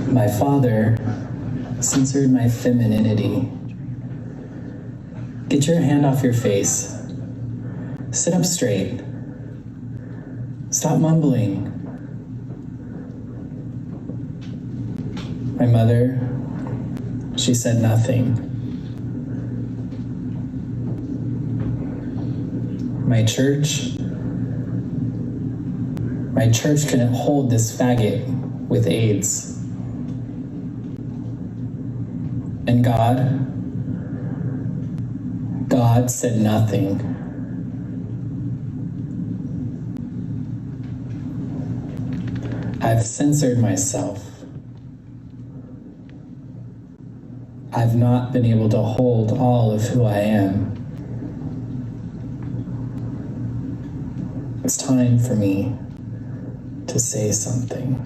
My father censored my femininity. Get your hand off your face. Sit up straight. Stop mumbling. My mother, she said nothing. My church couldn't hold this faggot with AIDS. And God said nothing. I've censored myself. I've not been able to hold all of who I am. It's time for me to say something.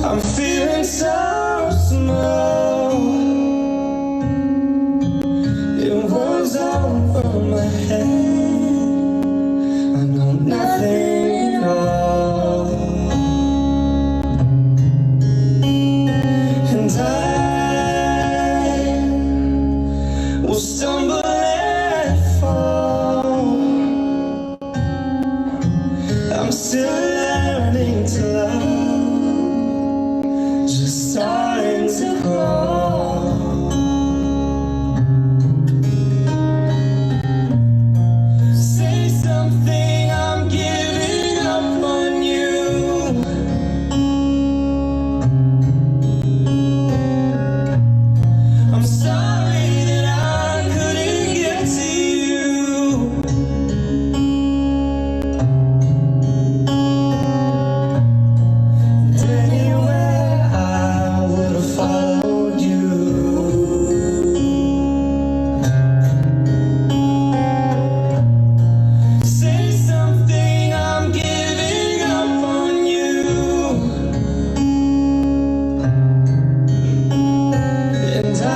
I'm feeling so small. It was over my head. I know nothing at all. And I will stumble and fall. I'm still learning to love. Just starting to grow. Say something, I'm giving up on you. I'm sorry that I couldn't get to you. And anywhere I would have followed you. Say something, I'm giving up on you. And I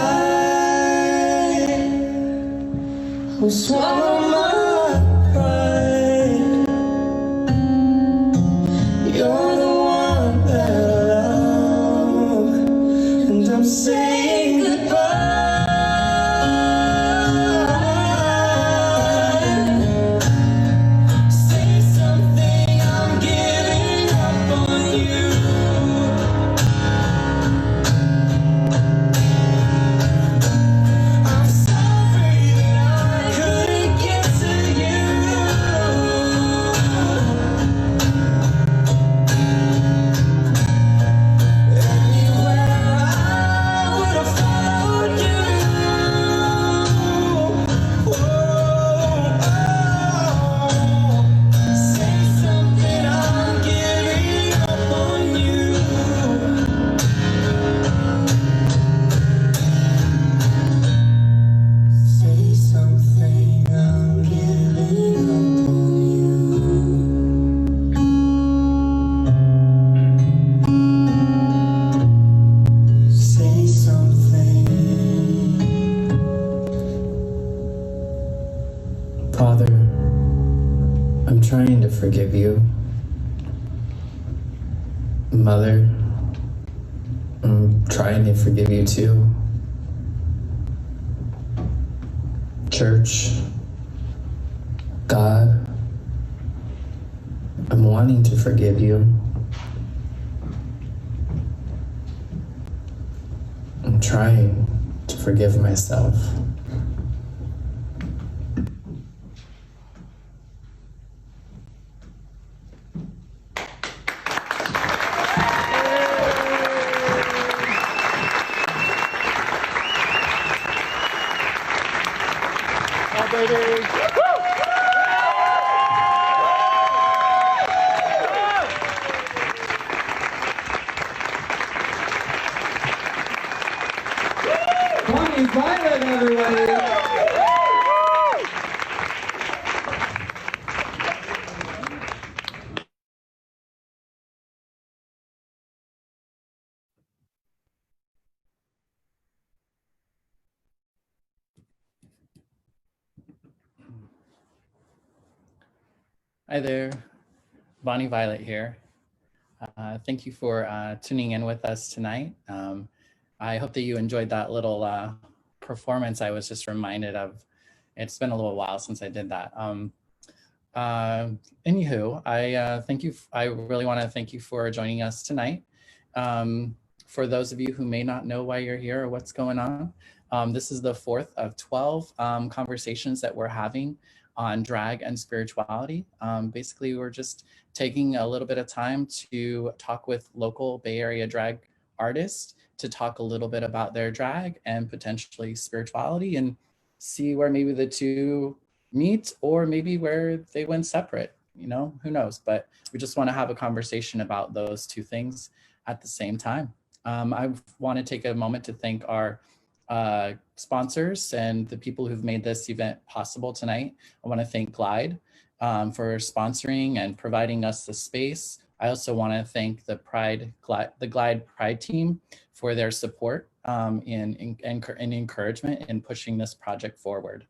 will swallow my pride. You're the one that I love, and I'm saying goodbye. Say something, I'm giving up on you. I'm sorry that I couldn't get to you. Anywhere I would have followed you. Say something, I'm giving up on you. Say something, I'm giving up on you. Say something. Father, I'm trying to forgive you. Mother, trying to forgive you too. Church, God, I'm wanting to forgive you. I'm trying to forgive myself. Bonnie Violet, everybody! Hi there, Bonnie Violet here. Thank you for tuning in with us tonight. I hope that you enjoyed that little performance. I was just reminded of, it's been a little while since I did that. Anywho, I really want to thank you for joining us tonight. For those of you who may not know why you're here or what's going on, this is the fourth of 12 conversations that we're having on drag and spirituality. Basically, we're just taking a little bit of time to talk with local Bay Area drag artists to talk a little bit about their drag and potentially spirituality and see where maybe the two meet or maybe where they went separate, you know, who knows? But we just want to have a conversation about those two things at the same time. I want to take a moment to thank our sponsors and the people who've made this event possible tonight. I want to thank Glide for sponsoring and providing us the space. I also want to thank the Glide Pride team for their support and encouragement in pushing this project forward.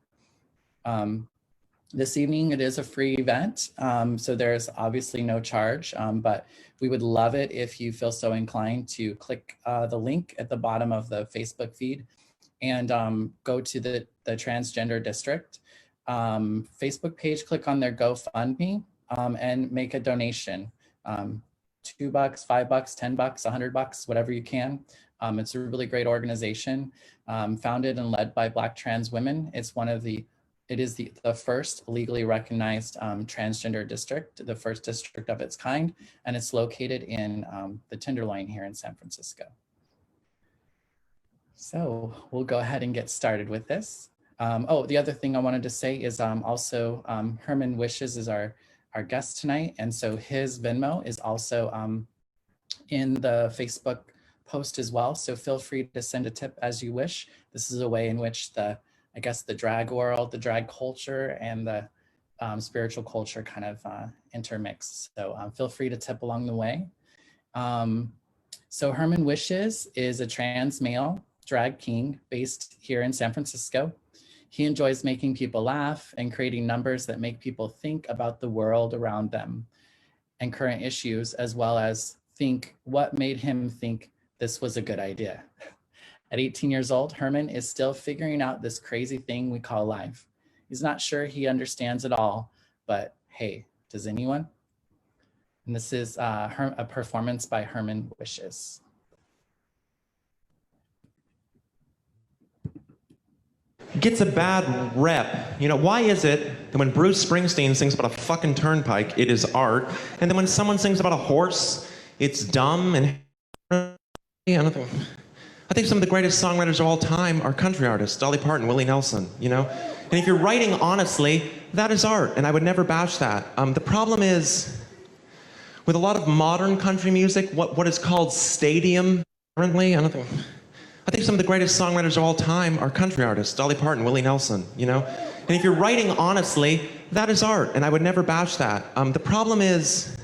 This evening, it is a free event, so there's obviously no charge, but we would love it if you feel so inclined to click the link at the bottom of the Facebook feed and go to the Transgender District Facebook page, click on their GoFundMe and make a donation. $2, $5, $10, $100, whatever you can. It's a really great organization, founded and led by Black trans women. It is the first legally recognized transgender district, the first district of its kind, and it's located in the Tenderloin here in San Francisco. So we'll go ahead and get started with this. The other thing I wanted to say is also Herman Wishes is our guest tonight, and so his Venmo is also in the Facebook post as well. So feel free to send a tip as you wish. This is a way in which the drag world, the drag culture, and the spiritual culture kind of intermix. So feel free to tip along the way. So Herman Wishes is a trans male drag king based here in San Francisco. He enjoys making people laugh and creating numbers that make people think about the world around them and current issues, as well as think what made him think this was a good idea. At 18 years old, Herman is still figuring out this crazy thing we call life. He's not sure he understands it all, but hey, does anyone? And this is a performance by Herman Wishes. Gets a bad rep. You know, why is it that when Bruce Springsteen sings about a fucking turnpike, it is art, and then when someone sings about a horse, it's dumb and I think some of the greatest songwriters of all time are country artists, Dolly Parton, Willie Nelson, you know? And if you're writing honestly, that is art, and I would never bash that. The problem is, with a lot of modern country music, what is called stadium currently, I think some of the greatest songwriters of all time are country artists, Dolly Parton, Willie Nelson, you know? And if you're writing honestly, that is art, and I would never bash that. The problem is,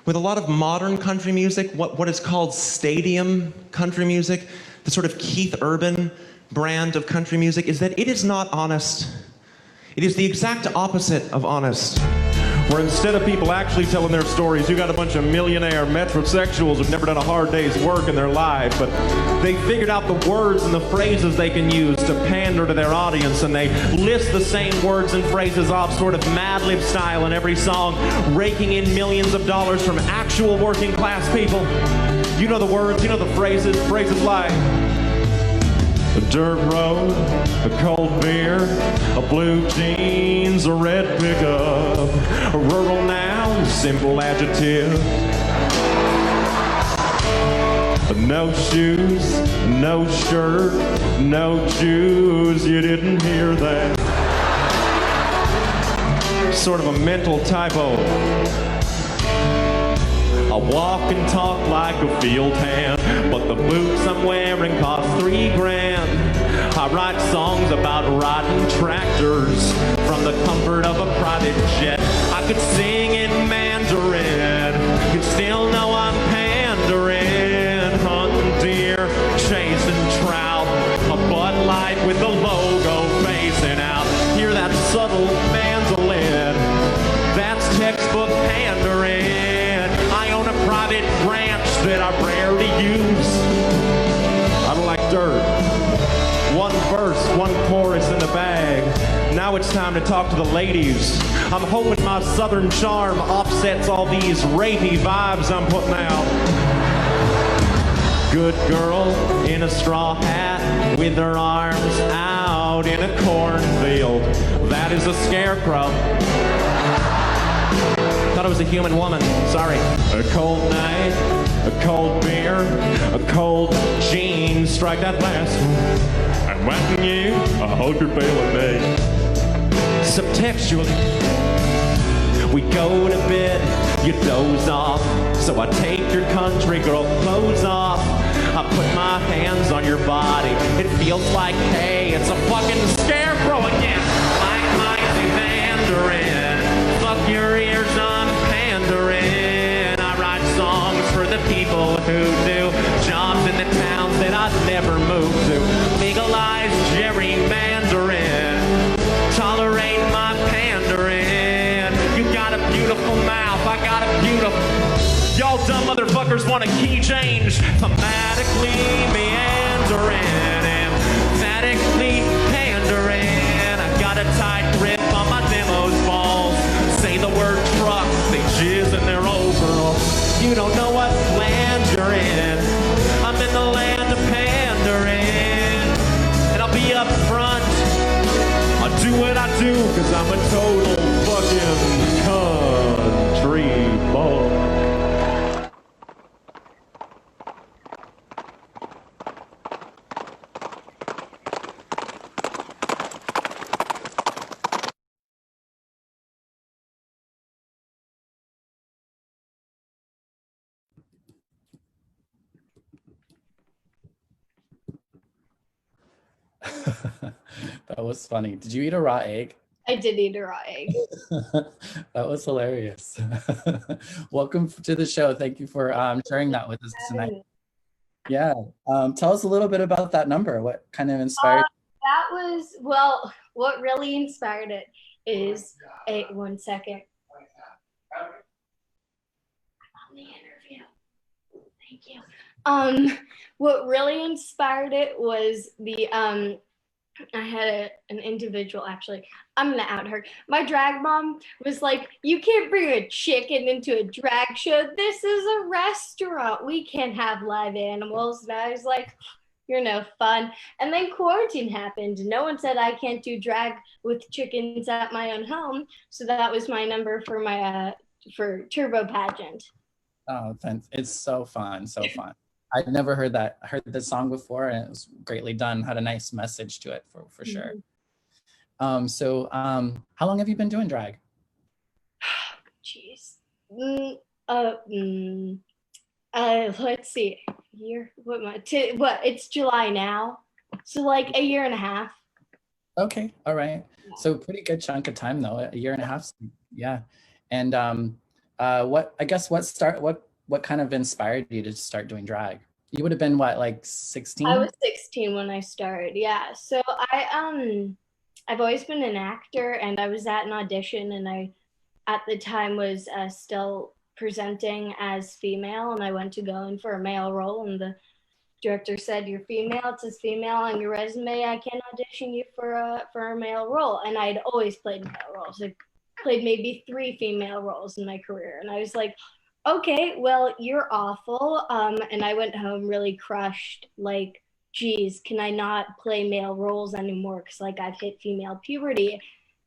with a lot of modern country music, what is called stadium country music, the sort of Keith Urban brand of country music, is that it is not honest. It is the exact opposite of honest. where instead of people actually telling their stories, you got a bunch of millionaire metrosexuals who've never done a hard day's work in their life, but they figured out the words and the phrases they can use to pander to their audience, and they list the same words and phrases off sort of Mad Lib style in every song, raking in millions of dollars from actual working class people. You know the words, you know the phrases like a dirt road, a cold beer, a blue jeans, a red pickup, a rural noun, simple adjective. No shoes, no shirt, no Jews, you didn't hear that. Sort of a mental typo. I walk and talk like a field hand, but the boots I'm wearing cost $3 grand. I write songs about riding tractors from the comfort of a private jet. I could sing in Mandarin, you'd still know I'm pandering. Hunting deer, chasing trout, a Bud Light with the logo facing out. Hear that subtle mandolin? That's textbook pandering. Private ranch that I rarely use. I don't like dirt. One verse, one chorus in the bag. Now it's time to talk to the ladies. I'm hoping my southern charm offsets all these rapey vibes I'm putting out. Good girl in a straw hat with her arms out in a cornfield. That is a scarecrow. Thought it was a human woman. Sorry. A cold night, a cold beer, a cold jeans. Strike that last one. I'm whacking you. I hope you're feeling me. Subtextually, we go to bed, you doze off. So I take your country girl clothes off. I put my hands on your body. It feels like, hey, it's a fucking scarecrow again. Like Mighty Mandarin. Fuck your ears, I'm pandering. I write songs for the people who do jobs in the towns that I'd never move to. Legalize gerrymandering. Tolerate my pandering. You got a beautiful mouth, I got a beautiful... Y'all dumb motherfuckers want a key change. Thematically meandering. Emphatically pandering. I got a tight grip on my demo's balls. Say the word truck, they jizz in their overalls. You don't know what land you're in. I'm in the land of pandering. And I'll be up front. I'll do what I do, cause I'm a total fucking country boy. That was funny. Did you eat a raw egg? I did eat a raw egg. That was hilarious. Welcome to the show. Thank you for sharing that with us tonight. Yeah. Tell us a little bit about that number. What kind of inspired? That was, well, what really inspired it is, 1 second. I'm on the interview. Thank you. What really inspired it was the, I had an individual, actually, I'm gonna out her. My drag mom was like, you can't bring a chicken into a drag show. This is a restaurant. We can't have live animals. And I was like, you're no fun. And then quarantine happened. No one said I can't do drag with chickens at my own home. So that was my number for my, for Turbo Pageant. Oh, it's so fun, so fun. I'd never heard the song before, and it was greatly done. Had a nice message to it for sure. So how long have you been doing drag? Jeez. Let's see. Year? It's July now. So like a year and a half. Okay, all right. Yeah. So pretty good chunk of time though, a year and a half. Yeah. And what kind of inspired you to start doing drag? You would have been what, like 16? I was 16 when I started. Yeah. So I've always been an actor, and I was at an audition, and I at the time was still presenting as female, and I went to go in for a male role, and the director said, "You're female, it says female on your resume, I can't audition you for a male role." And I'd always played male roles. I played maybe 3 female roles in my career, and I was like, okay, well, you're awful. And I went home really crushed, like, geez, can I not play male roles anymore? Because, like, I've hit female puberty.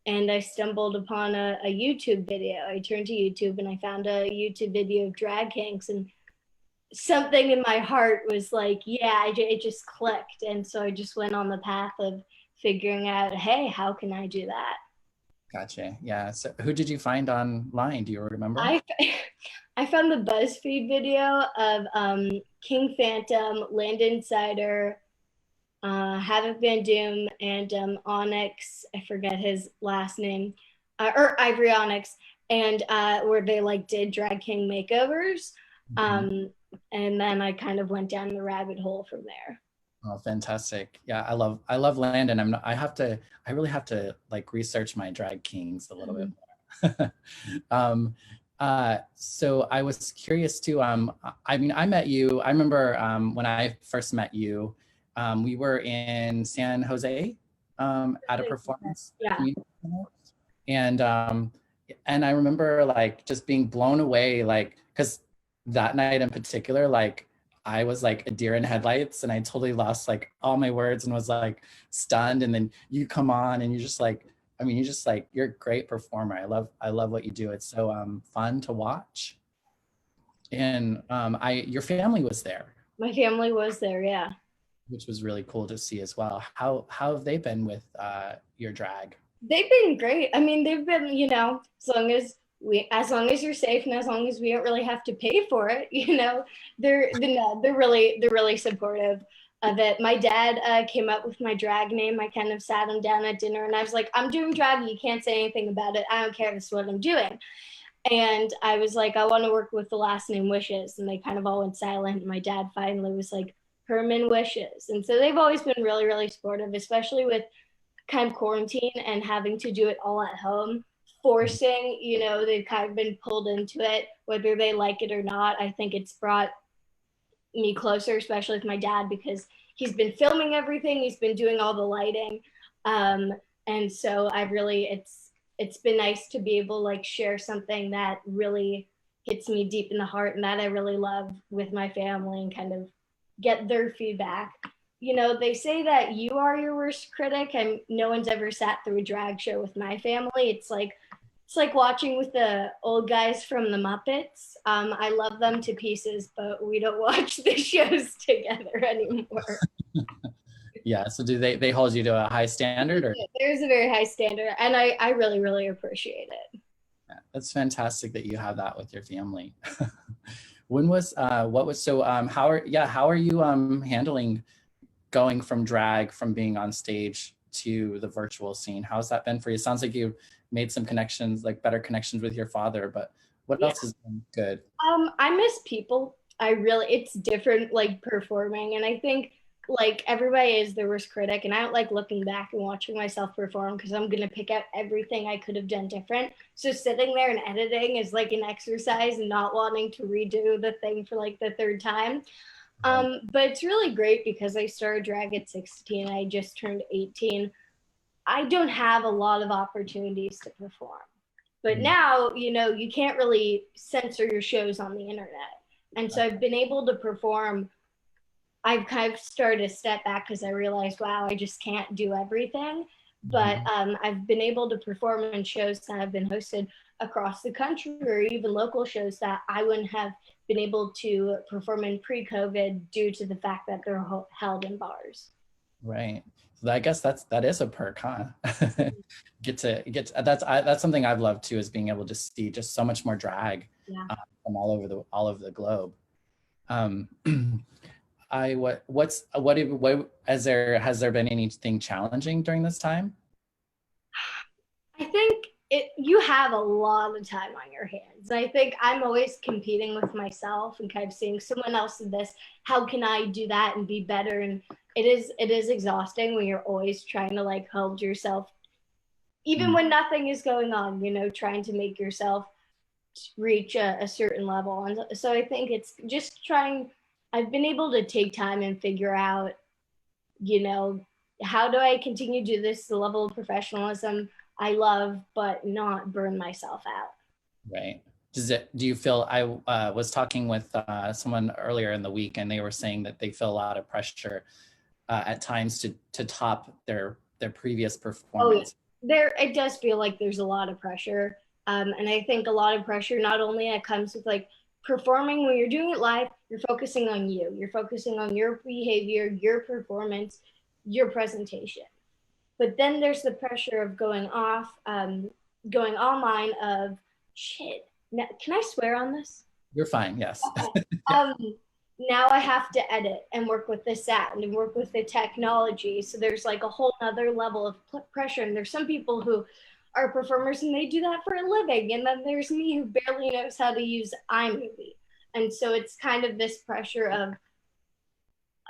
And I stumbled upon a YouTube video. I turned to YouTube and I found a YouTube video of drag kinks, and something in my heart was like, yeah, it just clicked. And so I just went on the path of figuring out, hey, how can I do that? Gotcha. Yeah. So who did you find online? Do you remember? I found the BuzzFeed video of King Phantom, Land Insider, Havoc Van Doom, and ONEness. I forget his last name, or Ivory Onyx, and where they like did drag king makeovers. And then I kind of went down the rabbit hole from there. Oh, fantastic. Yeah, I love Landon. I really have to like research my drag kings a little bit more. So I was curious too. I mean, I met you, I remember when I first met you, we were in San Jose at a performance. Yeah. And I remember like just being blown away, like, because that night in particular, like I was like a deer in headlights, and I totally lost like all my words and was like stunned. And then you come on and you're just like, I mean, you're a great performer. I love what you do. It's so fun to watch. And your family was there. My family was there, yeah. Which was really cool to see as well. How have they been with your drag? They've been great. I mean, they've been, you know, as long as you're safe and as long as we don't really have to pay for it, you know, they're really supportive of it. My dad came up with my drag name. I kind of sat him down at dinner and I was like, I'm doing drag. You can't say anything about it. I don't care. This is what I'm doing. And I was like, I want to work with the last name Wishes. And they kind of all went silent. And my dad finally was like, Herman Wishes. And so they've always been really, really supportive, especially with kind of quarantine and having to do it all at home. Forcing, you know, they've kind of been pulled into it, whether they like it or not. I think it's brought me closer, especially with my dad, because he's been filming everything. He's been doing all the lighting. And so it's been nice to be able to like share something that really hits me deep in the heart and that I really love with my family and kind of get their feedback. You know, they say that you are your worst critic, and no one's ever sat through a drag show with my family. It's like watching with the old guys from the Muppets. I love them to pieces, but we don't watch the shows together anymore. Yeah, so do they hold you to a high standard? Or? There's a very high standard, and I really, really appreciate it. Yeah, that's fantastic that you have that with your family. How are you handling going from drag, from being on stage to the virtual scene? How's that been for you? It sounds like you made some connections, like better connections with your father, but what else has been good? I miss people. It's different, like performing. And I think like everybody is their worst critic, and I don't like looking back and watching myself perform because I'm going to pick out everything I could have done different. So sitting there and editing is like an exercise and not wanting to redo the thing for like the 3rd time. But it's really great because I started drag at 16. I just turned 18. I don't have a lot of opportunities to perform. But now, you know, you can't really censor your shows on the internet. And so I've been able to perform. I've kind of started to step back because I realized, wow, I just can't do everything. But I've been able to perform in shows that have been hosted across the country, or even local shows that I wouldn't have been able to perform in pre-COVID due to the fact that they're held in bars. Right. So I guess that is a perk, huh? That's something I've loved too, is being able to see just so much more drag from all over the globe. Has there been anything challenging during this time? I think you have a lot of time on your hands. I think I'm always competing with myself and kind of seeing someone else did this. How can I do that and be better? And it is exhausting when you're always trying to like hold yourself even when nothing is going on, you know, trying to make yourself reach a certain level. And so I think it's just I've been able to take time and figure out, you know, how do I continue to do this, the level of professionalism I love, but not burn myself out. Right. Do you feel, I was talking with someone earlier in the week, and they were saying that they feel a lot of pressure at times to top their previous performance. Oh, yeah. It does feel like there's a lot of pressure. And I think a lot of pressure, not only it comes with like performing when you're doing it live, you're focusing on you. You're focusing on your behavior, your performance, your presentation. But then there's the pressure of going going online of shit. Now, can I swear on this? You're fine, yes. Okay. Now I have to edit and work with the sound and work with the technology. So there's like a whole other level of pressure. And there's some people who are performers and they do that for a living. And then there's me who barely knows how to use iMovie. And so it's kind of this pressure of,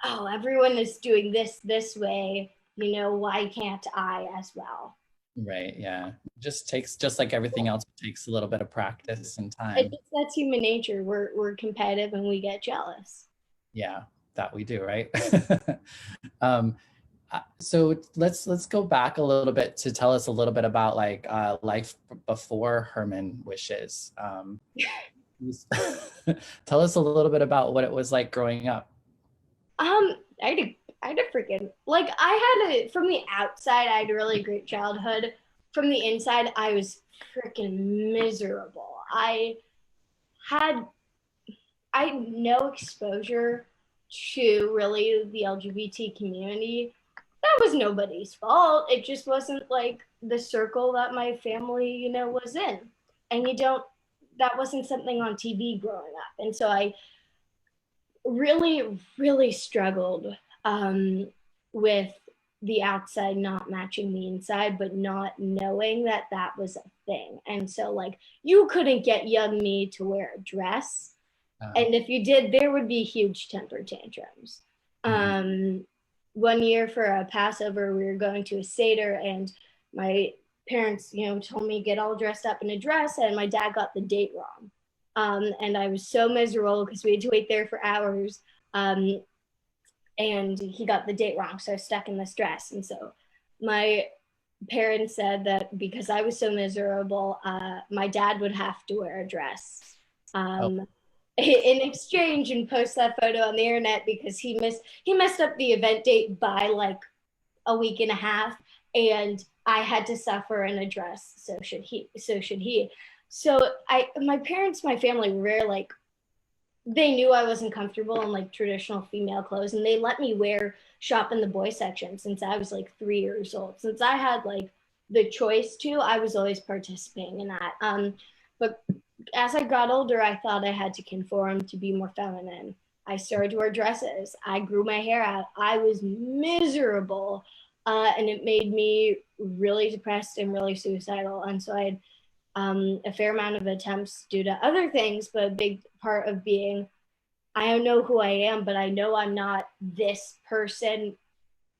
oh, everyone is doing this way. You know, why can't I as well? Right, yeah. Just like everything else, it takes a little bit of practice and time. That's human nature. We're competitive and we get jealous. Yeah, that we do, right? So let's go back a little bit to tell us a little bit about like life before Herman Wishes. Tell us a little bit about what it was like growing up. I had a freaking, like, from the outside, I had a really great childhood. From the inside, I was freaking miserable. I had no exposure to really the LGBT community. That was nobody's fault. It just wasn't like the circle that my family, you know, was in. And that wasn't something on TV growing up. And so I really, really struggled with the outside not matching the inside, but not knowing that was a thing. And so like you couldn't get young me to wear a dress. And if you did, there would be huge temper tantrums. One year for a Passover, we were going to a Seder and my parents, you know, told me get all dressed up in a dress, and my dad got the date wrong. And I was so miserable because we had to wait there for hours. And he got the date wrong, so I was stuck in this dress. And so my parents said that because I was so miserable, my dad would have to wear a dress in exchange and post that photo on the internet because he messed up the event date by like a week and a half, and I had to suffer in a dress. So should he. So my parents, my family were like, they knew I wasn't comfortable in like traditional female clothes, and they let me shop in the boy section since I was like 3 years old. Since I had like the choice to, I was always participating in that. But as I got older, I thought I had to conform to be more feminine. I started to wear dresses. I grew my hair out. I was miserable, and it made me really depressed and really suicidal. And so I had a fair amount of attempts due to other things, but a big part of being, I don't know who I am, but I know I'm not this person.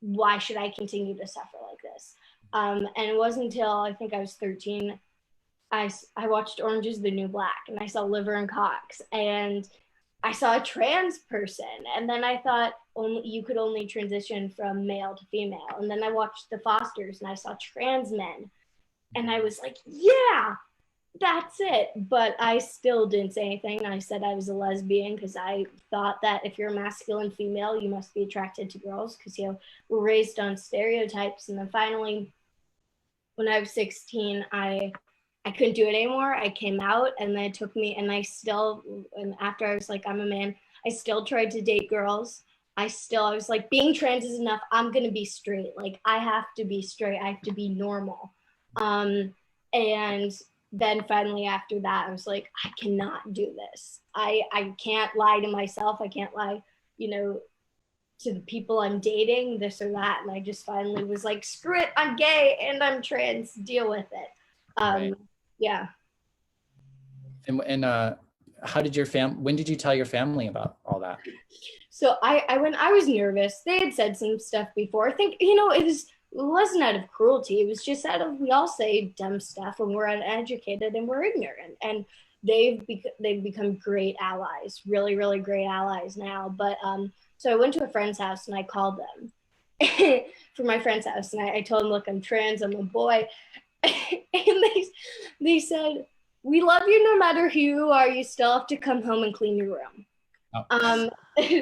Why should I continue to suffer like this? And it wasn't until I think I was 13, I watched Orange is the New Black, and I saw Liver and Cox, and I saw a trans person, and then I thought you could only transition from male to female. And then I watched The Fosters, and I saw trans men, and I was like, yeah, that's it. But I still didn't say anything. I said I was a lesbian because I thought that if you're a masculine female, you must be attracted to girls because, you know, we're raised on stereotypes. And then finally, when I was 16, I couldn't do it anymore. I came out, and then it took me, and after I was like, I'm a man, I still tried to date girls. I was like, being trans is enough. I'm going to be straight. Like, I have to be straight. I have to be normal. And then finally after that, I was like, I cannot do this. I can't lie to myself. I can't lie, you know, to the people I'm dating, this or that. And I just finally was like, screw it. I'm gay and I'm trans. Deal with it. Right. Yeah. And how did when did you tell your family about all that? So when I was nervous, they had said some stuff before. I think, you know, wasn't out of cruelty. It was just out of, we all say dumb stuff when we're uneducated and we're ignorant. And they've become great allies, really, really great allies now. But so I went to a friend's house and I called them for my friend's house. And I told them, look, I'm trans, I'm a boy. And they said, we love you no matter who you are. You still have to come home and clean your room. Oh.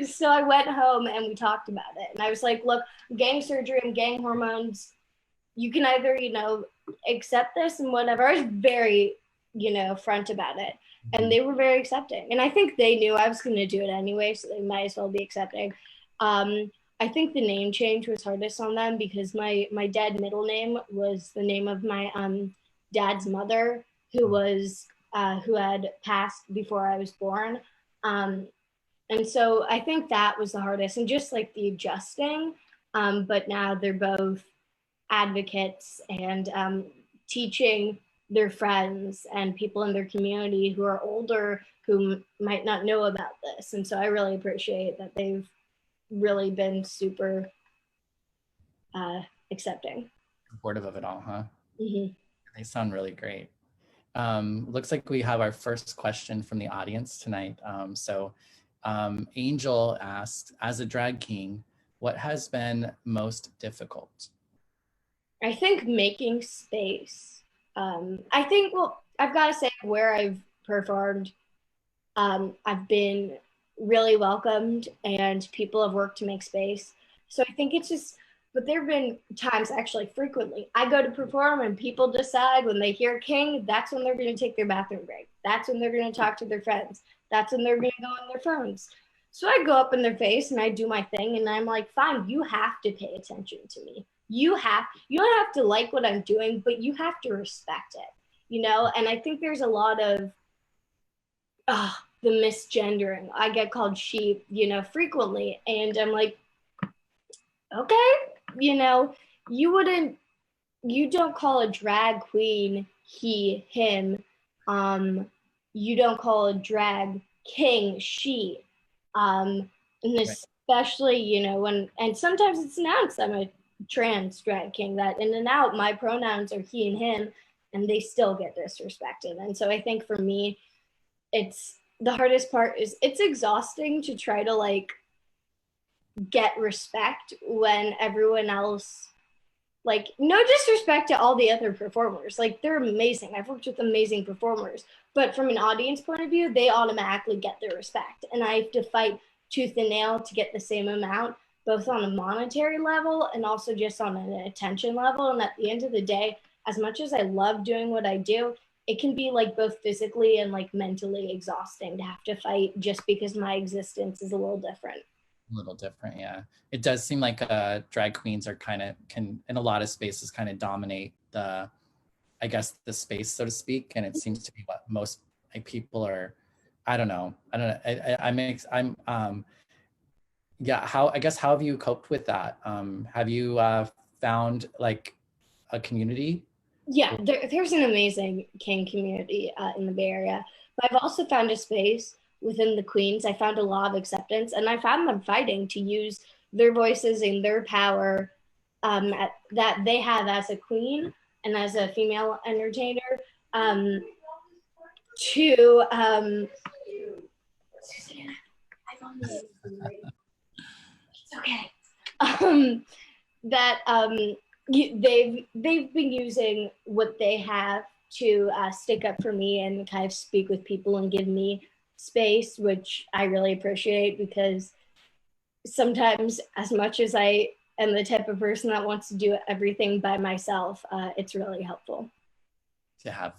So I went home and we talked about it. And I was like, look, I'm getting surgery, I'm getting hormones. You can either, accept this and whatever. I was very, front about it. And they were very accepting. And I think they knew I was going to do it anyway, so they might as well be accepting. I think the name change was hardest on them because my dad's middle name was the name of my dad's mother, who had passed before I was born. And so I think that was the hardest, and just like the adjusting. But now they're both advocates and teaching their friends and people in their community who are older who might not know about this. And so I really appreciate that they've really been super accepting. Supportive of it all, huh? Mm-hmm. They sound really great. Looks like we have our first question from the audience tonight. Angel asked, as a drag king, what has been most difficult? I think making space. I've got to say, where I've performed, I've been really welcomed and people have worked to make space. So I think it's just, but there have been times, actually frequently, I go to perform and people decide when they hear King, that's when they're going to take their bathroom break. That's when they're going to talk to their friends. That's when they're going to go on their phones. So I go up in their face and I do my thing and I'm like, fine, you have to pay attention to me. You don't have to like what I'm doing, but you have to respect it, And I think there's a lot of the misgendering. I get called she, frequently. And I'm like, okay, you don't call a drag queen he, him. You don't call a drag king she. And especially, and sometimes it's announced I'm a trans drag king, that in and out, my pronouns are he and him, and they still get disrespected. And so I think for me, it's the hardest part is it's exhausting to try to get respect when everyone else, no disrespect to all the other performers, they're amazing. I've worked with amazing performers, but from an audience point of view, they automatically get their respect. And I have to fight tooth and nail to get the same amount, both on a monetary level and also just on an attention level. And at the end of the day, as much as I love doing what I do, it can be both physically and mentally exhausting to have to fight just because my existence is a little different. A little different, yeah. It does seem like drag queens are can in a lot of spaces kind of dominate the space, so to speak, and it seems to be what most people are. I don't know. How have you coped with that? Have you found a community? Yeah, there's an amazing King community in the Bay Area, but I've also found a space within the queens. I found a lot of acceptance, and I found them fighting to use their voices and their power that they have as a queen and as a female entertainer to Susanna, I'm on the it's okay. They've been using what they have to stick up for me and kind of speak with people and give me space, which I really appreciate, because sometimes, as much as I am the type of person that wants to do everything by myself, it's really helpful to have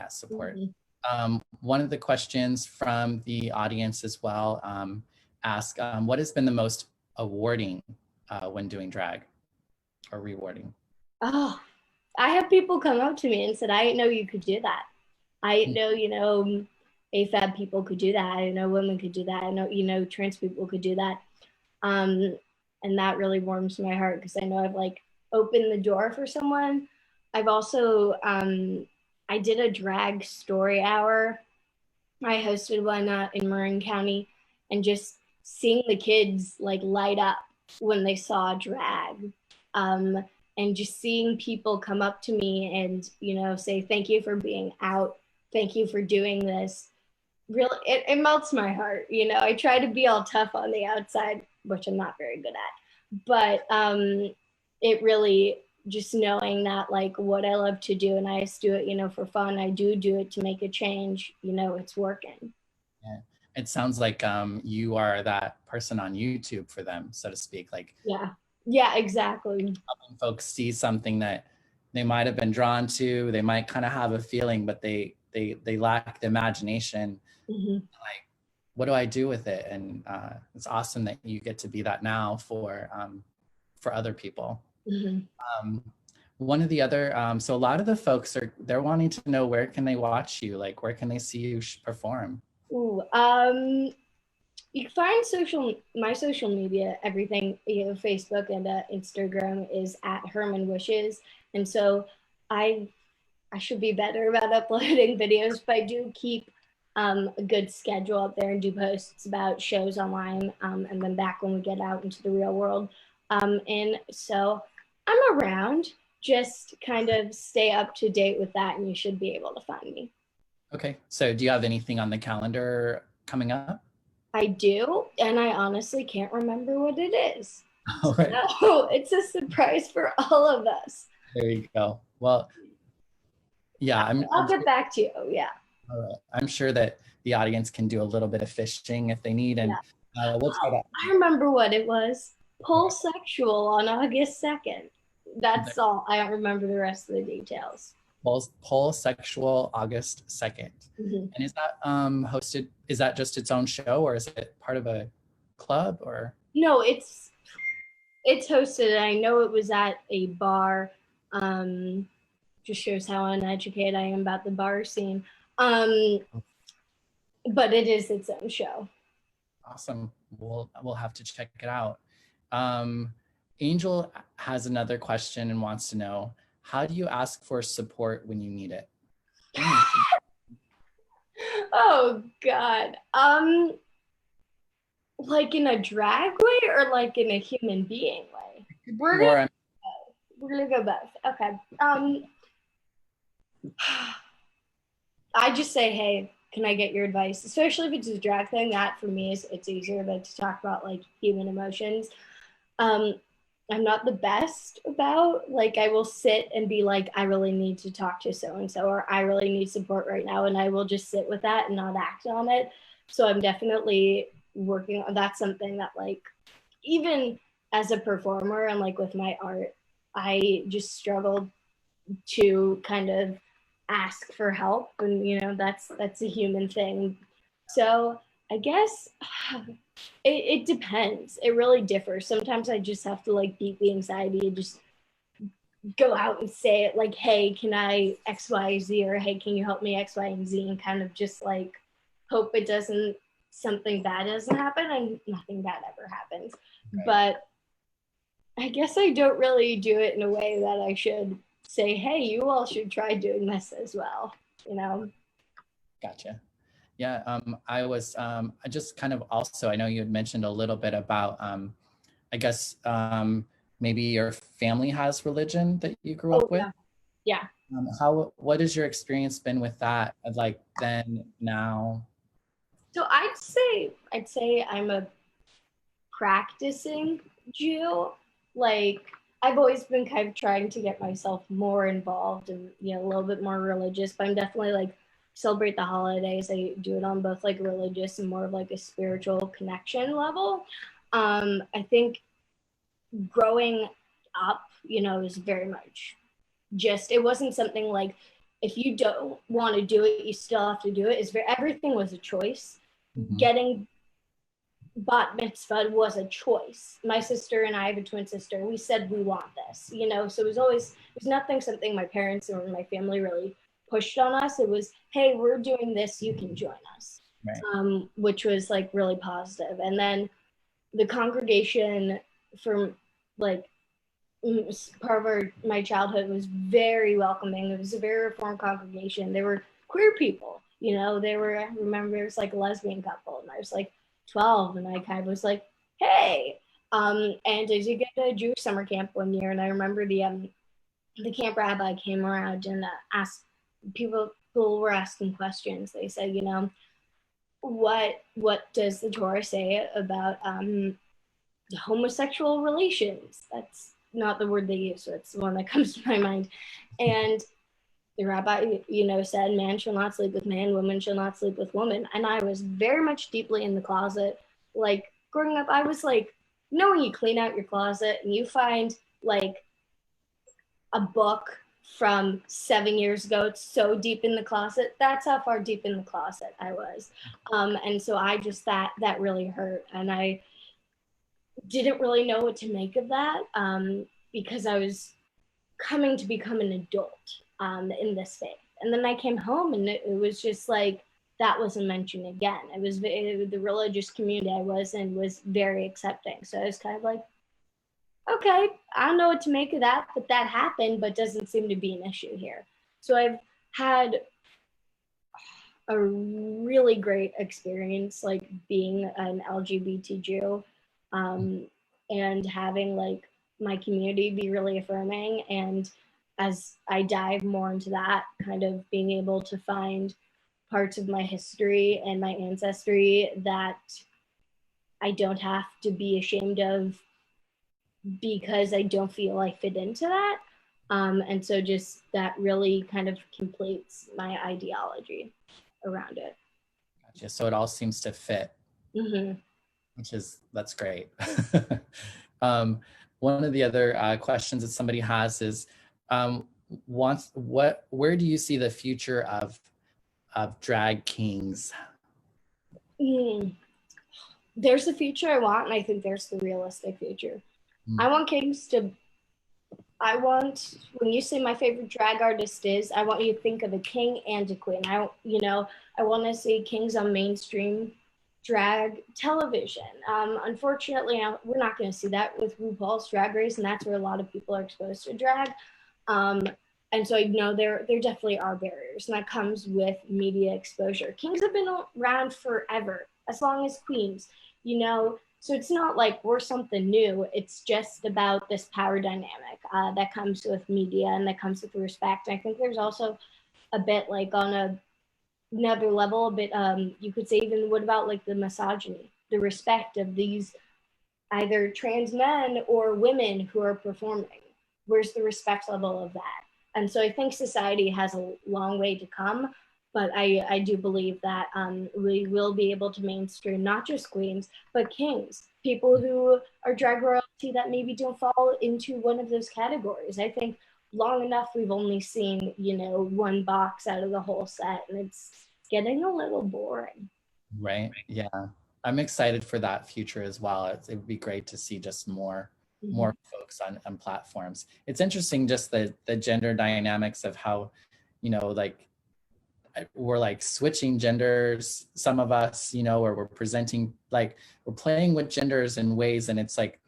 support. Mm-hmm. One of the questions from the audience as well ask, what has been the most awarding when doing drag, or rewarding? Oh, I have people come up to me and said, I didn't know you could do that. I didn't know, AFAB people could do that. I didn't know women could do that. I know, trans people could do that. And that really warms my heart because I know I've opened the door for someone. I've also, I did a drag story hour. I hosted one in Marin County, and just seeing the kids light up when they saw drag. and just seeing people come up to me and, you know, say, thank you for being out. Thank you for doing this. Really, it melts my heart. You know, I try to be all tough on the outside, which I'm not very good at. But it really, just knowing that like what I love to do and I just do it, you know, for fun. I do it to make a change. You know, it's working. Yeah. It sounds like you are that person on YouTube for them, so to speak. Like, yeah, exactly. Helping folks see something that they might have been drawn to, they might kind of have a feeling, but they lack the imagination. Like, what do I do with it? And it's awesome that you get to be that now for other people. One of the other, so a lot of the folks they're wanting to know, where can they watch you? Like, where can they see you perform? Ooh, you can find my social media, everything, you know, Facebook and Instagram is at Herman Wishes. And so I should be better about uploading videos, but I do keep a good schedule up there and do posts about shows online, and then back when we get out into the real world. And so I'm around, just kind of stay up to date with that and you should be able to find me. Okay, so do you have anything on the calendar coming up? I do, and I honestly can't remember what it is. All right. So it's a surprise for all of us. There you go. Well, yeah, I'll get back to you. Yeah. All right. I'm sure that the audience can do a little bit of fishing if they need, and we'll try that. I remember what it was. Polysexual on August 2nd. That's all. I don't remember the rest of the details. Polysexual August 2nd. And is that hosted, is that just its own show, or is it part of a club, or? No, it's hosted. I know it was at a bar. Just shows how uneducated I am about the bar scene. But it is its own show. Awesome. We'll have to check it out. Angel has another question and wants to know, how do you ask for support when you need it? Oh God. Like in a drag way or like in a human being way? We're gonna go both. Okay. I just say, hey, can I get your advice? Especially if it's a drag thing, that for me it's easier to talk about like human emotions. I'm not the best about, like, I will sit and be like, I really need to talk to so-and-so, or I really need support right now. And I will just sit with that and not act on it. So I'm definitely working on, that's something that like, even as a performer and like with my art, I just struggled to kind of ask for help. And, you know, that's a human thing. So I guess it depends. It really differs. Sometimes I just have to like beat the anxiety and just go out and say it like, hey, can I X, Y, Z, or hey, can you help me X, Y, and Z, and kind of just like hope something bad doesn't happen, and nothing bad ever happens. Right. But I guess I don't really do it in a way that I should say, hey, you all should try doing this as well, you know? Gotcha. Yeah, I just kind of also, I know you had mentioned a little bit about, I guess, maybe your family has religion that you grew up with? Yeah. What has your experience been with that, like then, now? So I'd say I'm a practicing Jew. Like, I've always been kind of trying to get myself more involved and, you know, a little bit more religious, but I'm definitely like, celebrate the holidays. I do it on both like religious and more of like a spiritual connection level. I think growing up, you know, is very much just, it wasn't something like, if you don't want to do it, you still have to do it. Everything was a choice. Mm-hmm. Getting bat mitzvah was a choice. My sister and I have a twin sister. We said we want this, you know, so it was something my parents or my family really pushed on us. It was, hey, we're doing this, you can join us. Right. Which was like really positive. And then the congregation from like part of my childhood was very welcoming. It was a very reformed congregation. There were queer people, you know, I remember there was like a lesbian couple, and I was like 12, and I kind of was like, hey. And I did get a Jewish summer camp one year, and I remember the the camp rabbi came around and asked people were asking questions. They said, you know, what does the Torah say about homosexual relations? That's not the word they use, so it's the one that comes to my mind. And the rabbi, you know, said, man shall not sleep with man, woman shall not sleep with woman. And I was very much deeply in the closet. Like growing up, I was like, you know, when you clean out your closet and you find like a book from 7 years ago, it's so deep in the closet. That's how far deep in the closet I was. And so I just, that really hurt. And I didn't really know what to make of that because I was coming to become an adult in this faith. And then I came home and it was just like, that wasn't mentioned again. It was the religious community I was in was very accepting. So I was kind of like, okay, I don't know what to make of that, but that happened, but doesn't seem to be an issue here. So I've had a really great experience, like being an LGBT Jew and having like my community be really affirming. And as I dive more into that, kind of being able to find parts of my history and my ancestry that I don't have to be ashamed of because I don't feel I fit into that. And so just that really kind of completes my ideology around it. Gotcha. So it all seems to fit, that's great. One of the other questions that somebody has is, where do you see the future of drag kings? There's the future I want, and I think there's the realistic future. I want kings to, when you say my favorite drag artist is, I want you to think of a king and a queen. I want to see kings on mainstream drag television. Unfortunately, we're not going to see that with RuPaul's Drag Race, and that's where a lot of people are exposed to drag. And so, you know, there definitely are barriers, and that comes with media exposure. Kings have been around forever, as long as queens, you know. So it's not like we're something new. It's just about this power dynamic that comes with media and that comes with respect. And I think there's also a bit like on another level, a bit, you could say even what about like the misogyny, the respect of these either trans men or women who are performing. Where's the respect level of that? And so I think society has a long way to come. But I do believe that we will be able to mainstream not just queens, but kings, people who are drag royalty that maybe don't fall into one of those categories. I think long enough we've only seen, you know, one box out of the whole set, and it's getting a little boring. Right. Yeah. I'm excited for that future as well. It would be great to see just more folks on platforms. It's interesting just the gender dynamics of how, you know, like, we're like switching genders, some of us, you know, or we're presenting, like we're playing with genders in ways, and it's like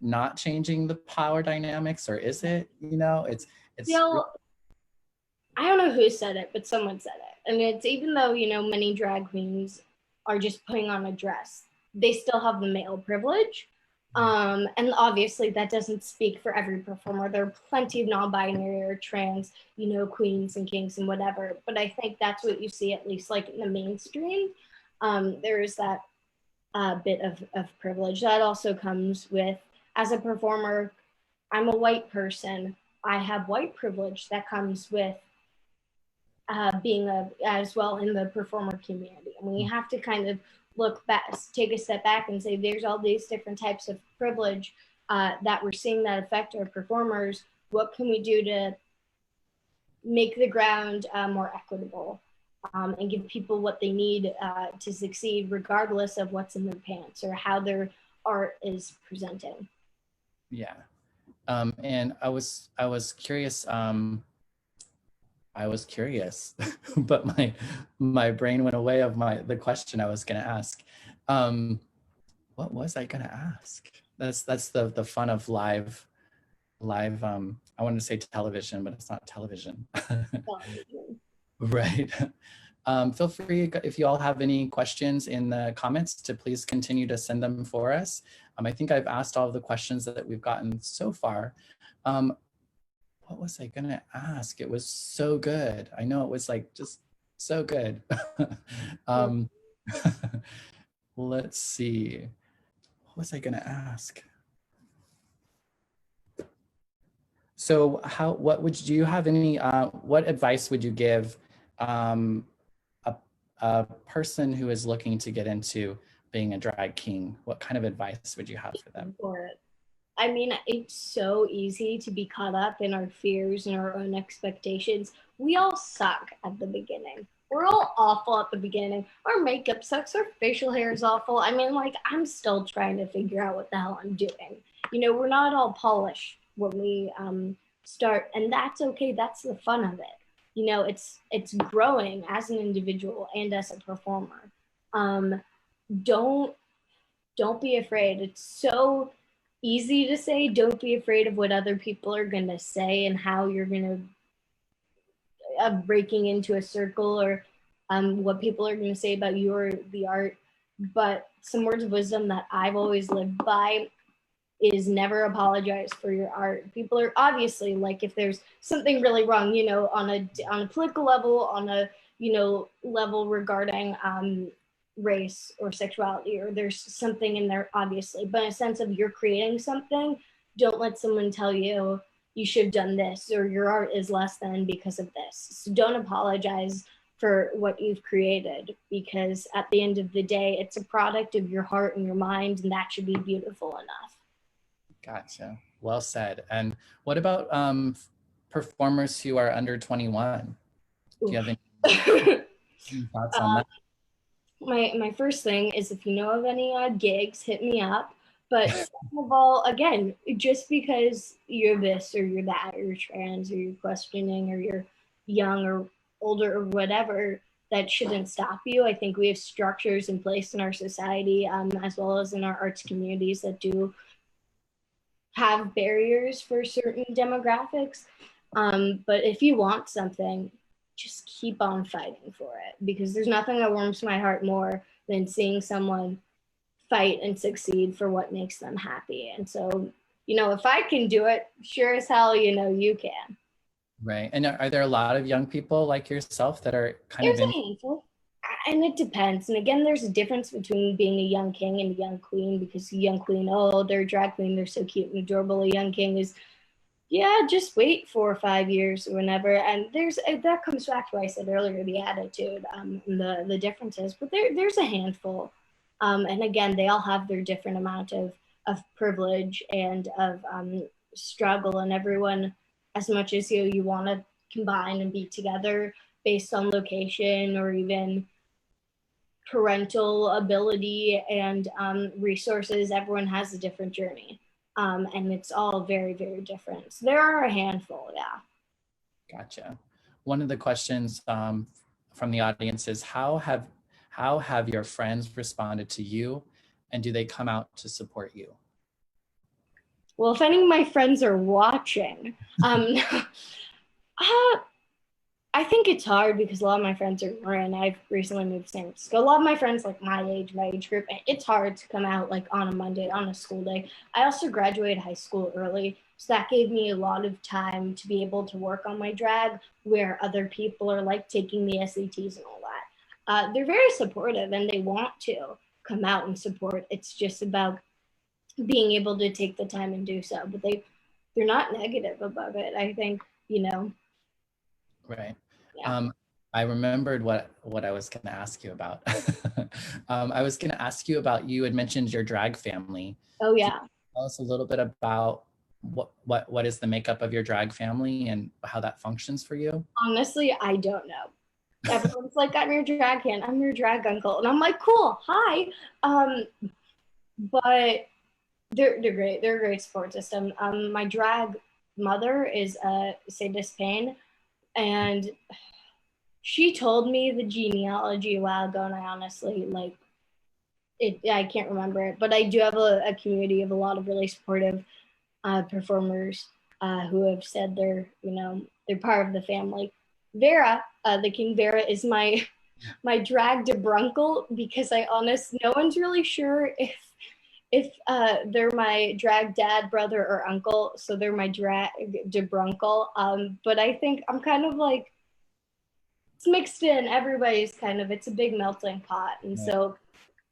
not changing the power dynamics, or is it, you know, it's still, I don't know who said it, but someone said it. And it's, even though, you know, many drag queens are just putting on a dress, they still have the male privilege. And obviously that doesn't speak for every performer. There are plenty of non-binary or trans, you know, queens and kings and whatever. But I think that's what you see, at least like in the mainstream. There is that bit of privilege. That also comes with, as a performer, I'm a white person. I have white privilege that comes with being as well in the performer community. And we have to kind of look back, take a step back and say, there's all these different types of privilege that we're seeing that affect our performers. What can we do to make the ground more equitable and give people what they need to succeed, regardless of what's in their pants or how their art is presenting? Yeah. And I was curious, but my brain went away of the question I was going to ask. What was I going to ask? That's the fun of live. I wanted to say television, but it's not television. Right. Feel free, if you all have any questions in the comments, to please continue to send them for us. I think I've asked all of the questions that we've gotten so far. what was I gonna ask? It was so good. I know it was like just so good. um, let's see. What was I gonna ask? So do you have any, what advice would you give um, a person who is looking to get into being a drag king? What kind of advice would you have for them? For it. I mean, it's so easy to be caught up in our fears and our own expectations. We all suck at the beginning. We're all awful at the beginning. Our makeup sucks, our facial hair is awful. I mean, like, I'm still trying to figure out what the hell I'm doing. You know, we're not all polished when we start, and that's okay. That's the fun of it. You know, it's growing as an individual and as a performer. Um, don't be afraid. It's so easy to say, don't be afraid of what other people are going to say and how you're going to breaking into a circle, or what people are going to say about you or the art. But some words of wisdom that I've always lived by is never apologize for your art. People are obviously, like, if there's something really wrong, you know, on a political level, on a, you know, level regarding race or sexuality, or there's something in there, obviously, but in a sense of you're creating something, don't let someone tell you you should have done this or your art is less than because of this. So don't apologize for what you've created, because at the end of the day, it's a product of your heart and your mind, and that should be beautiful enough. Gotcha. Well said. And what about performers who are under 21? Do you have any thoughts on that? My first thing is, if you know of any gigs, hit me up. But second of all, again, just because you're this or you're that, or you're trans or you're questioning or you're young or older or whatever, that shouldn't stop you. I think we have structures in place in our society, as well as in our arts communities, that do have barriers for certain demographics. But if you want something, just keep on fighting for it, because there's nothing that warms my heart more than seeing someone fight and succeed for what makes them happy. And so, you know, if I can do it, sure as hell, you know, you can. Right. And are there a lot of young people like yourself that are kind There's of a handful. And it depends. And again, there's a difference between being a young king and a young queen, because a young queen, oh, they're a drag queen, they're so cute and adorable. A young king is, yeah, just wait 4 or 5 years or whenever. And that comes back to what I said earlier, the attitude, the differences. But there's a handful. And again, they all have their different amount of privilege and of struggle. And everyone, as much as you want to combine and be together based on location or even parental ability and resources, everyone has a different journey. And it's all very, very different. So there are a handful, yeah. Gotcha. One of the questions from the audience is, how have your friends responded to you, and do they come out to support you? Well, if any of my friends are watching, I think it's hard because a lot of my friends are Marin. I've recently moved to San Francisco. A lot of my friends, like my age group, it's hard to come out like on a Monday, on a school day. I also graduated high school early, so that gave me a lot of time to be able to work on my drag, where other people are like taking the SATs and all that. They're very supportive and they want to come out and support. It's just about being able to take the time and do so. But they're not negative about it, I think, you know. Right. Yeah. I remembered what I was going to ask you about. I was going to ask you about, you had mentioned your drag family. Oh, yeah. Can you tell us a little bit about what is the makeup of your drag family and how that functions for you? Honestly, I don't know. Everyone's like, I'm your drag aunt, I'm your drag uncle. And I'm like, cool, hi. But they're great. They're a great support system. My drag mother is Sadist Payne, and she told me the genealogy a while ago, and I honestly, like, I can't remember it, but I do have a community of a lot of really supportive performers who have said they're part of the family. Vera, the King Vera, is my drag debrunkle, because no one's really sure if they're my drag dad, brother, or uncle, so they're my drag debrunkle. But I think I'm kind of like, it's mixed in. Everybody's kind of, it's a big melting pot, and so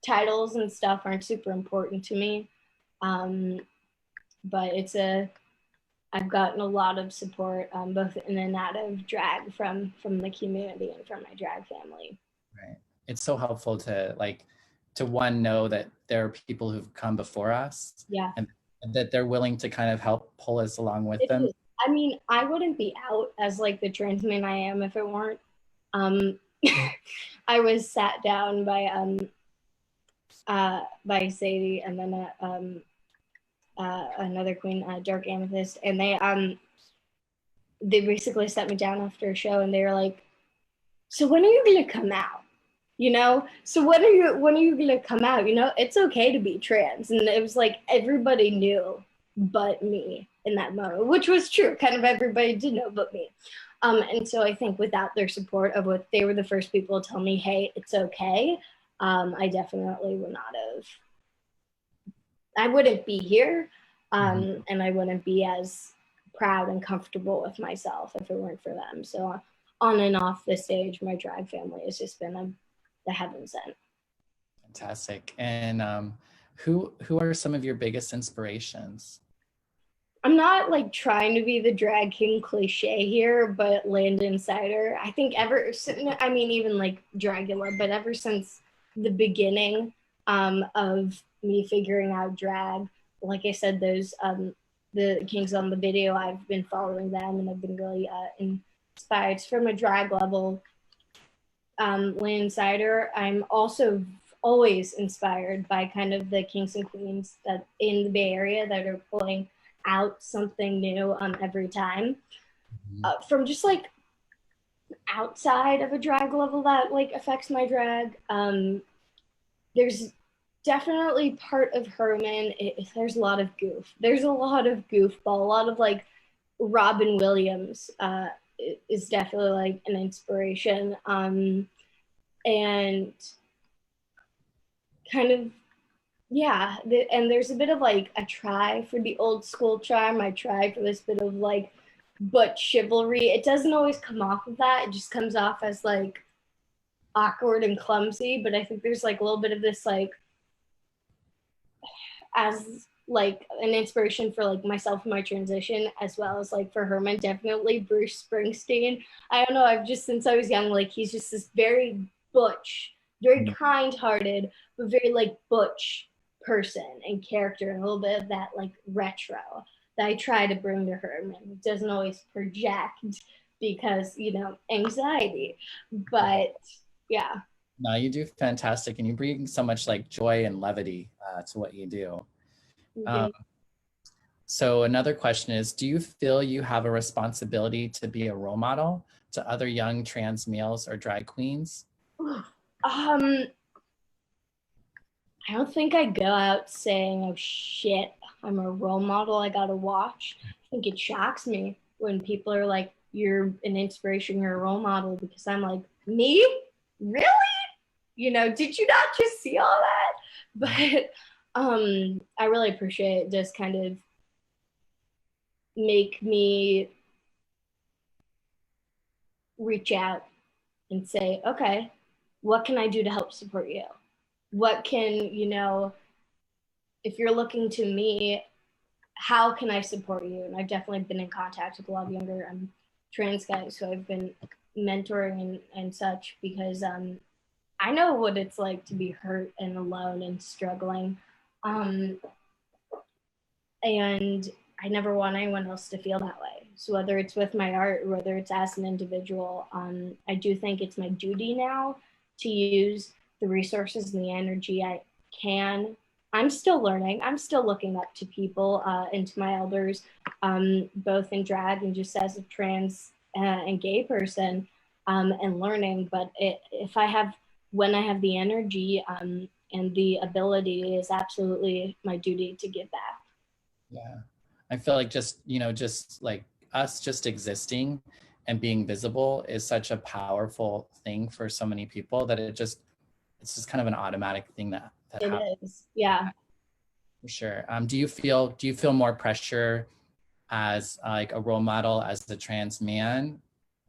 titles and stuff aren't super important to me. But I've gotten a lot of support, both in and out of drag from the community and from my drag family. Right. It's so helpful to one, know that there are people who've come before us. Yeah. And that they're willing to kind of help pull us along with them. Is. I mean, I wouldn't be out as like the trans man I am if it weren't. I was sat down by Sadie and then another queen, Dark Amethyst, and they basically sat me down after a show and they were like, so when are you gonna come out? You know, so when are you gonna come out? You know, it's okay to be trans. And it was like everybody knew but me in that moment, which was true. Kind of everybody did know but me. And so I think without their support of what they were the first people to tell me, hey, it's okay, I definitely would not have. I wouldn't be here, and I wouldn't be as proud and comfortable with myself if it weren't for them. So on and off the stage, my drag family has just been the heaven sent. Fantastic. And who are some of your biggest inspirations? I'm not like trying to be the drag king cliche here, but Landon Sider, I think even like Dragula, but ever since the beginning of me figuring out drag, like I said, those the kings on the video, I've been following them and I've been really inspired from a drag level. Landon Sider, I'm also always inspired by kind of the kings and queens that in the Bay Area that are pulling out something new every time, from just like outside of a drag level that like affects my drag. There's definitely part of Herman, there's a lot of goof, there's a lot of goofball, a lot of like Robin Williams is definitely like an inspiration, and kind of and there's a bit of like a try for the old school charm. I try for this bit of like butch chivalry. It doesn't always come off of that. It just comes off as like awkward and clumsy. But I think there's like a little bit of this like as like an inspiration for like myself and my transition, as well as like for Herman, definitely Bruce Springsteen. I don't know. I've just since I was young, like he's just this very butch, very kind-hearted, but very like butch person and character, and a little bit of that like retro that I try to bring to Herman. It doesn't always project because, you know, anxiety, but yeah. No, you do fantastic, and you bring so much like joy and levity to what you do. So another question is, do you feel you have a responsibility to be a role model to other young trans males or drag queens? I don't think I go out saying, oh shit, I'm a role model, I gotta watch. I think it shocks me when people are like, you're an inspiration, you're a role model, because I'm like, me? Really? You know, did you not just see all that? But I really appreciate it. Just kind of make me reach out and say, okay, what can I do to help support you? What can, you know, if you're looking to me, how can I support you? And I've definitely been in contact with a lot of younger trans guys who I've been mentoring and such, because I know what it's like to be hurt and alone and struggling. And I never want anyone else to feel that way. So whether it's with my art or whether it's as an individual, I do think it's my duty now to use the resources and the energy I can. I'm still learning. I'm still looking up to people and to my elders, both in drag and just as a trans and gay person, and learning. But when I have the energy and the ability, it is absolutely my duty to give back. Yeah, I feel like just like us just existing and being visible is such a powerful thing for so many people that it's just kind of an automatic thing that happens. Is. Yeah. For sure. Do you feel more pressure as like a role model as a trans man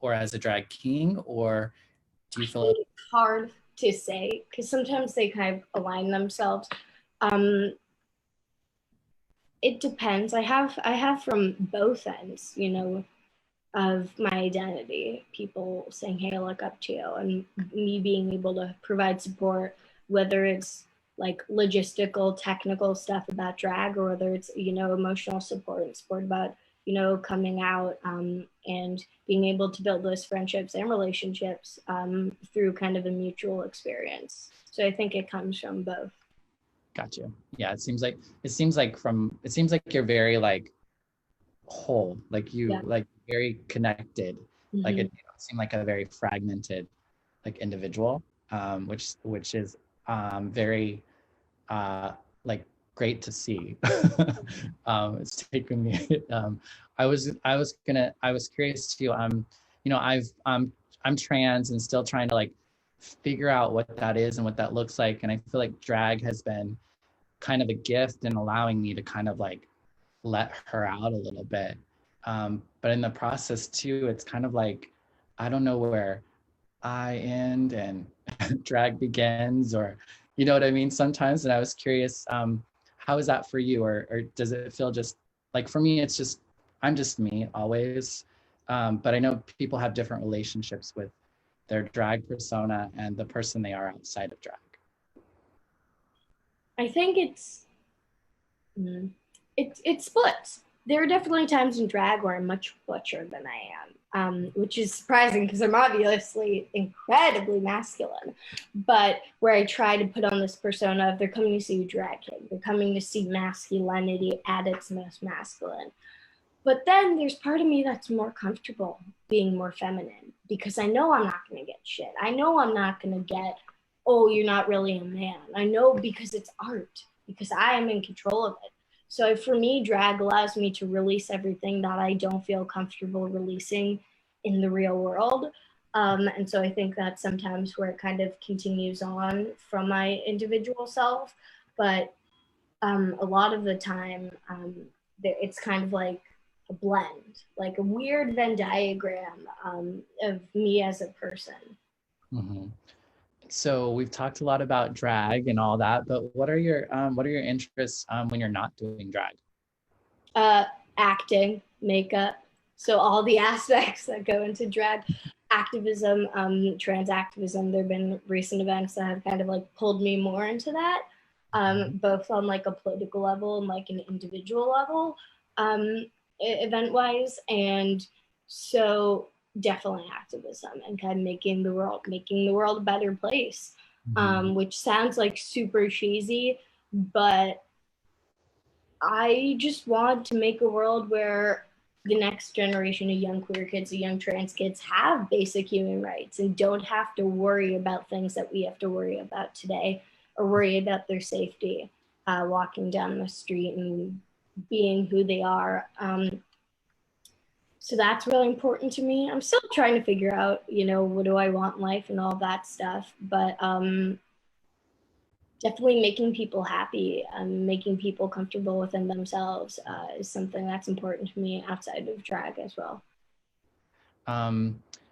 or as a drag king, or do you feel like It's hard to say because sometimes they kind of align themselves. Um, it depends. I have from both ends, of my identity. People saying, "Hey, I look up to you," and me being able to provide support, whether it's like logistical, technical stuff about drag, or whether it's emotional support and support about coming out, and being able to build those friendships and relationships through kind of a mutual experience. So I think it comes from both. got you? Yeah, it seems like you're very like whole, like Yeah. like very connected. Like Mm-hmm. it, you don't seem like a very fragmented like individual, which is very uh, like great to see. It's taken me. I was curious too. I'm trans and still trying to like figure out what that is and what that looks like. And I feel like drag has been kind of a gift in allowing me to kind of like let her out a little bit. But in the process too, it's kind of like I don't know where I end and drag begins, or you know what I mean sometimes. And I was curious, how is that for you, or does it feel just like for me it's just I'm just me always, but I know people have different relationships with their drag persona and the person they are outside of drag. I think it splits. There are definitely times in drag where I'm much butcher than I am, which is surprising because I'm obviously incredibly masculine. But where I try to put on this persona of they're coming to see drag king, they're coming to see masculinity at its most masculine. But then there's part of me that's more comfortable being more feminine because I know I'm not going to get shit. I know I'm not going to get, oh, you're not really a man. I know because it's art, because I am in control of it. So for me, drag allows me to release everything that I don't feel comfortable releasing in the real world. And so I think that's sometimes where it kind of continues on from my individual self. But a lot of the time, it's kind of like a blend, like a weird Venn diagram of me as a person. Mm-hmm. So we've talked a lot about drag and all that, but what are your interests when you're not doing drag? Acting, makeup, so all the aspects that go into drag, activism, trans activism. There have been recent events that have kind of like pulled me more into that, both on like a political level and like an individual level, event wise. And so definitely activism and kind of making the world a better place, which sounds like super cheesy, but I just want to make a world where the next generation of young queer kids, of young trans kids have basic human rights and don't have to worry about things that we have to worry about today, or worry about their safety, walking down the street and being who they are. So that's really important to me. I'm still trying to figure out, what do I want in life and all that stuff. But definitely making people happy, making people comfortable within themselves is something that's important to me outside of drag as well.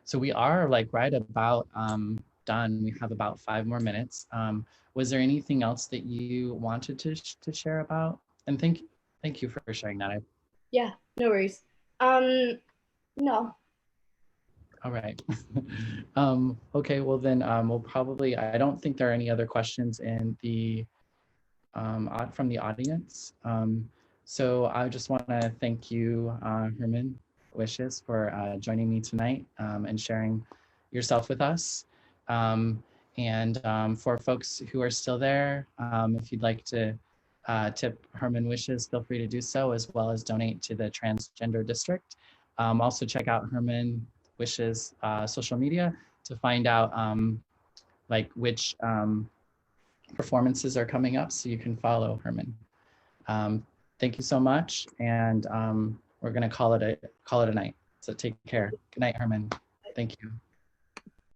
So we are like right about done. We have about 5 more minutes. Was there anything else that you wanted to share about? And thank you for sharing that. Yeah, no worries. No. All right. Okay, well then we'll probably, I don't think there are any other questions in the from the audience. So I just want to thank you, Herman Wishes, for joining me tonight and sharing yourself with us. And for folks who are still there, if you'd like to tip Herman Wishes, feel free to do so, as well as donate to the Transgender District. Also check out Herman Wishes social media to find out like which performances are coming up, so you can follow Herman. Thank you so much, and we're gonna call it a night. So take care. Good night, Herman. Thank you.